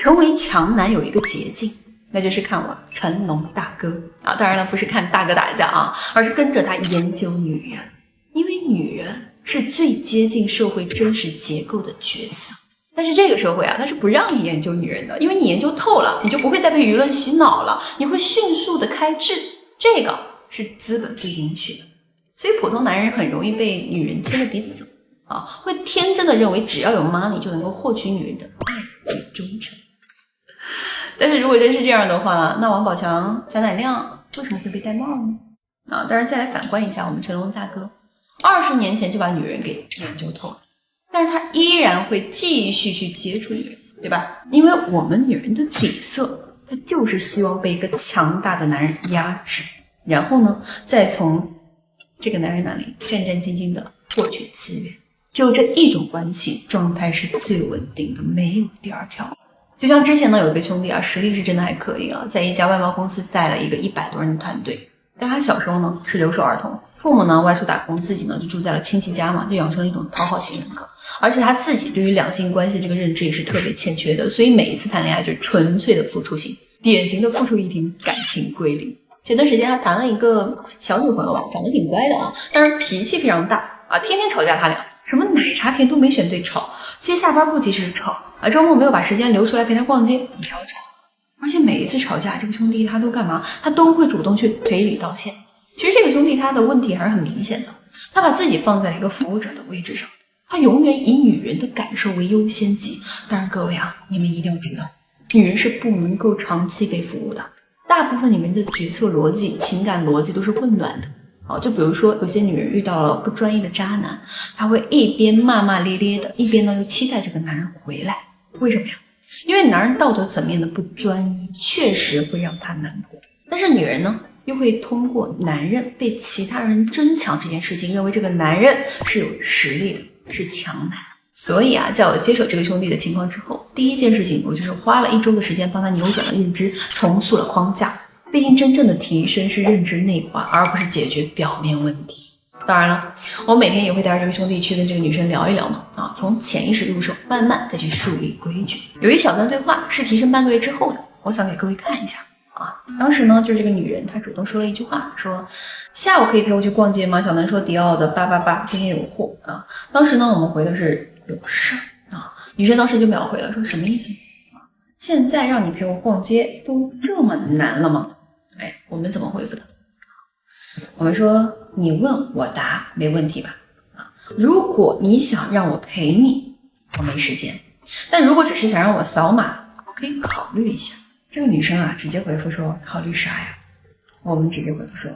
成为强男有一个捷径，那就是看我成龙大哥啊！当然了，不是看大哥打架啊，而是跟着他研究女人，因为女人是最接近社会真实结构的角色。但是这个社会啊，它是不让你研究女人的，因为你研究透了，你就不会再被舆论洗脑了，你会迅速的开智，这个是资本不允许的。所以普通男人很容易被女人牵着鼻子走啊，会天真的认为只要有 money 就能够获取女人的爱与忠诚。但是如果真是这样的话，那王宝强、贾乃亮为什么会被戴帽呢？啊，当然再来反观一下我们成龙大哥，20年前就把女人给研究透了。但是他依然会继续去接触女人，对吧？因为我们女人的底色，她就是希望被一个强大的男人压制，然后呢，再从这个男人那里战战兢兢的获取资源。只有这一种关系状态是最稳定的，没有第二条。就像之前呢，有一个兄弟啊，实力是真的还可以啊，在一家外贸公司带了一个100多人的团队。但他小时候呢是留守儿童，父母呢外出打工，自己呢就住在了亲戚家嘛，就养成了一种讨好型人格。而且他自己对于两性关系这个认知也是特别欠缺的，所以每一次谈恋爱就是纯粹的付出型，典型的付出一停，感情归零。前段时间他谈了一个小女朋友吧，长得挺乖的啊，但是脾气非常大啊，天天吵架他俩，什么奶茶甜都没选对吵，接下班不及时吵啊，周末没有把时间留出来陪他逛街，你吵吵。而且每一次吵架，这个兄弟他都干嘛？他都会主动去赔礼道歉。其实这个兄弟他的问题还是很明显的，他把自己放在了一个服务者的位置上，他永远以女人的感受为优先级。当然各位啊，你们一定要知道，女人是不能够长期被服务的。大部分女人的决策逻辑、情感逻辑都是混乱的。好，就比如说有些女人遇到了不专业的渣男，她会一边骂骂咧咧的，一边呢又期待这个男人回来。为什么呀？因为男人道德层面的不专一确实会让他难过，但是女人呢又会通过男人被其他人争抢这件事情，认为这个男人是有实力的，是强男。所以啊，在我接手这个兄弟的情况之后，第一件事情我就是花了1周的时间帮他扭转了认知，重塑了框架。毕竟真正的提升是认知内化，而不是解决表面问题。当然了，我每天也会带着这个兄弟去跟这个女生聊一聊嘛，从潜意识入手，慢慢再去树立规矩。有一小段对话是提升半个月之后的，我想给各位看一下啊。当时呢，就是这个女人她主动说了一句话，说下午可以陪我去逛街吗？小南说迪奥的888今天有货啊。当时呢，我们回的是有事啊，女生当时就秒回了，说什么意思啊？现在让你陪我逛街都这么难了吗？哎，我们怎么回复的？我们说你问我答没问题吧？如果你想让我陪你，我没时间；但如果只是想让我扫码，我可以考虑一下。这个女生啊，直接回复说考虑啥呀？我们直接回复说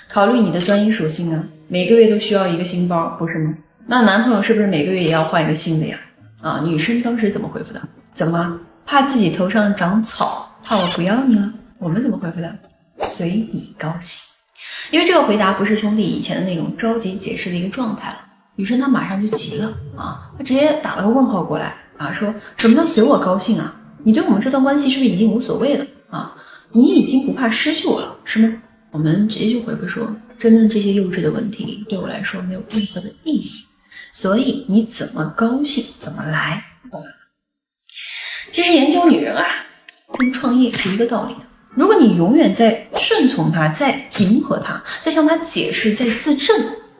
考虑你的专一属性啊，每个月都需要一个新包，不是吗？那男朋友是不是每个月也要换一个新的呀？啊，女生当时怎么回复的？怎么怕自己头上长草，怕我不要你了？我们怎么回复的？随你高兴。因为这个回答不是兄弟以前的那种着急解释的一个状态了，女生她马上就急了啊，她直接打了个问号过来啊，说什么叫随我高兴啊？你对我们这段关系是不是已经无所谓了啊？你已经不怕失去我了是吗？我们直接就回复说，真正这些幼稚的问题对我来说没有任何的意义，所以你怎么高兴怎么来。其实研究女人啊，跟创业是一个道理的。如果你永远在顺从他，在迎合他，在向他解释，在自证，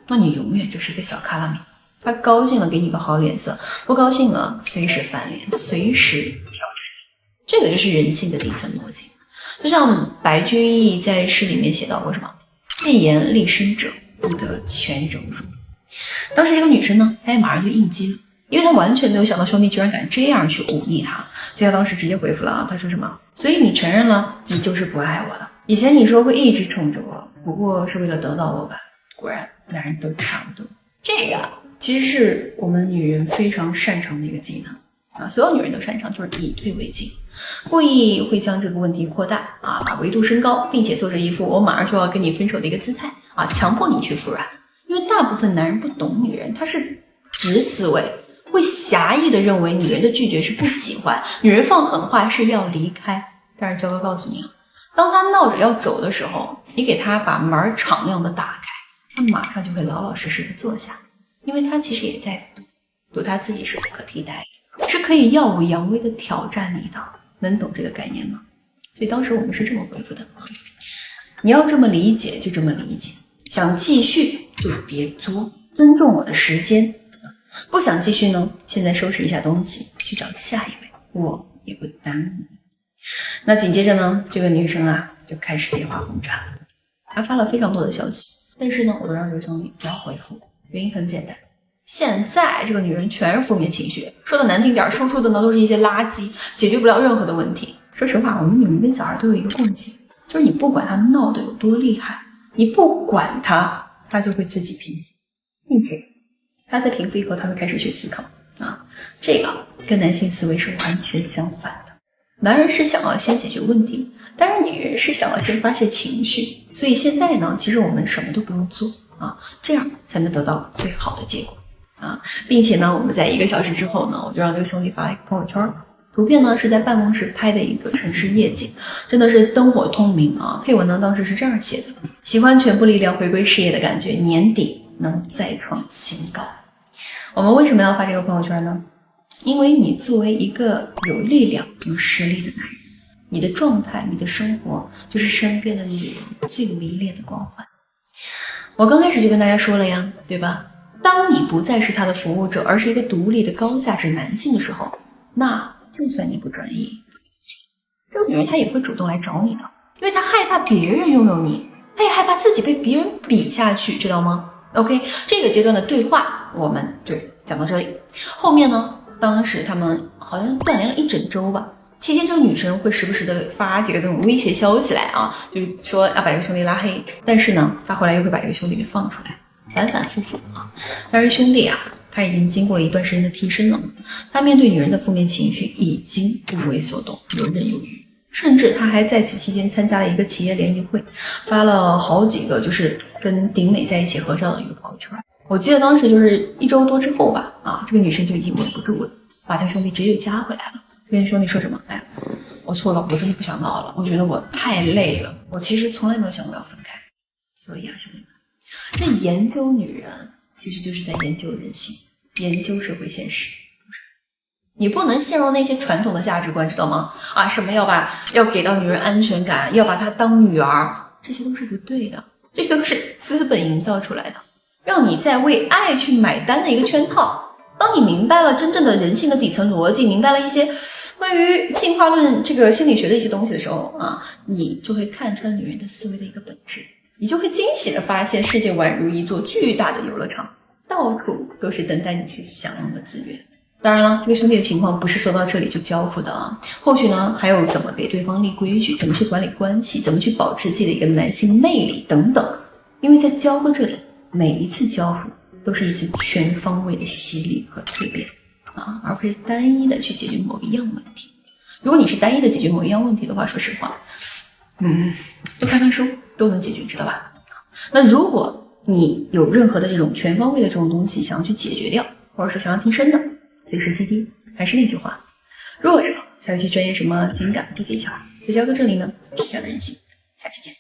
那你永远就是一个小卡拉米。他高兴了给你个好脸色，不高兴了随时翻脸，随时挑战。这个就是人性的底层逻辑。就像白居易在诗里面写到过什么，建言立身者不得全柔辱。当时一个女生呢，她也马上就应激了，因为她完全没有想到兄弟居然敢这样去忤逆她，所以她当时直接回复了啊，她说什么？所以你承认了，你就是不爱我了。以前你说会一直宠着我，不过是为了得到我吧？果然，男人都差不多。这个其实是我们女人非常擅长的一个技能啊，所有女人都擅长，就是以退为进，故意会将这个问题扩大啊，把维度升高，并且做着一副我马上就要跟你分手的一个姿态啊，强迫你去服软。因为大部分男人不懂女人，他是直思维。会狭义的认为女人的拒绝是不喜欢，女人放狠话是要离开。但是焦哥告诉你啊，当他闹着要走的时候，你给他把门敞亮的打开，他马上就会老老实实的坐下，因为他其实也在赌他自己是不可替代的，是可以耀武扬威的挑战你的。能懂这个概念吗？所以当时我们是这么回复的啊，你要这么理解就这么理解，想继续就别作，尊重我的时间，不想继续呢，现在收拾一下东西去找下一位，我也不耽误你。那紧接着呢，这个女生啊就开始电话轰炸，她发了非常多的消息，但是呢我都让这个兄弟不要回复，原因很简单，现在这个女人全是负面情绪，说的难听点，输出的呢都是一些垃圾，解决不了任何的问题。说实话，我们女人跟小孩都有一个共性，就是你不管他闹得有多厉害，你不管他就会自己平复，并且他在平复以后，他会开始去思考啊，这个跟男性思维是完全相反的。男人是想要先解决问题，但是女人是想要先发泄情绪。所以现在呢，其实我们什么都不用做啊，这样才能得到最好的结果啊，并且呢，我们在1个小时之后呢，我就让这个兄弟发了一个朋友圈。图片呢是在办公室拍的一个城市夜景，真的是灯火通明啊！配文呢当时是这样写的：喜欢全部力量回归事业的感觉，年底能再创新高。我们为什么要发这个朋友圈呢？因为你作为一个有力量、有实力的男人，你的状态、你的生活就是身边的女人最迷恋的光环。我刚开始就跟大家说了呀，对吧？当你不再是他的服务者，而是一个独立的高价值男性的时候，那就算你不专一，这个女人她也会主动来找你的，因为她害怕别人拥有你，她也害怕自己被别人比下去，知道吗 ？OK， 这个阶段的对话我们就讲到这里。后面呢，当时他们好像断联了1整周吧，期间这个女生会时不时的发几个这种威胁消息来啊，就是说要把这个兄弟拉黑，但是呢，她后来又会把这个兄弟给放出来，反反复复啊。但是兄弟啊，他已经经过了一段时间的提升了，他面对女人的负面情绪已经不为所动，游刃有余，甚至他还在此期间参加了一个企业联谊会，发了好几个就是跟顶美在一起合照的一个朋友圈。我记得当时就是1周多之后吧，啊，这个女生就已经稳不住了，把这个兄弟直接就加回来了。跟兄弟说什么？哎呀，我错了，我真的不想闹了，我觉得我太累了，我其实从来没有想过要分开。所以啊，兄弟们，这研究女人其实就是在研究人性，研究社会现实。你不能陷入那些传统的价值观，知道吗？啊，什么要给到女人安全感，要把她当女儿，这些都是不对的，这些都是资本营造出来的，让你在为爱去买单的一个圈套。当你明白了真正的人性的底层逻辑，明白了一些关于进化论这个心理学的一些东西的时候啊，你就会看穿女人的思维的一个本质，你就会惊喜的发现世界宛如一座巨大的游乐场，到处都是等待你去享用的资源。当然了，这个兄弟的情况不是说到这里就交付的啊，后续呢还有怎么给对方立规矩，怎么去管理关系，怎么去保持自己的一个男性魅力等等。因为在交付这里，每一次交付都是一次全方位的洗礼和蜕变啊，而不是单一的去解决某一样问题。如果你是单一的解决某一样问题的话，说实话，多看看书都能解决，知道吧？那如果你有任何的这种全方位的这种东西想要去解决掉，或者是想要提升的，随时滴滴。还是那句话，如果是想要去钻研什么情感、技巧，就交到这里呢，这样的人性，下期见。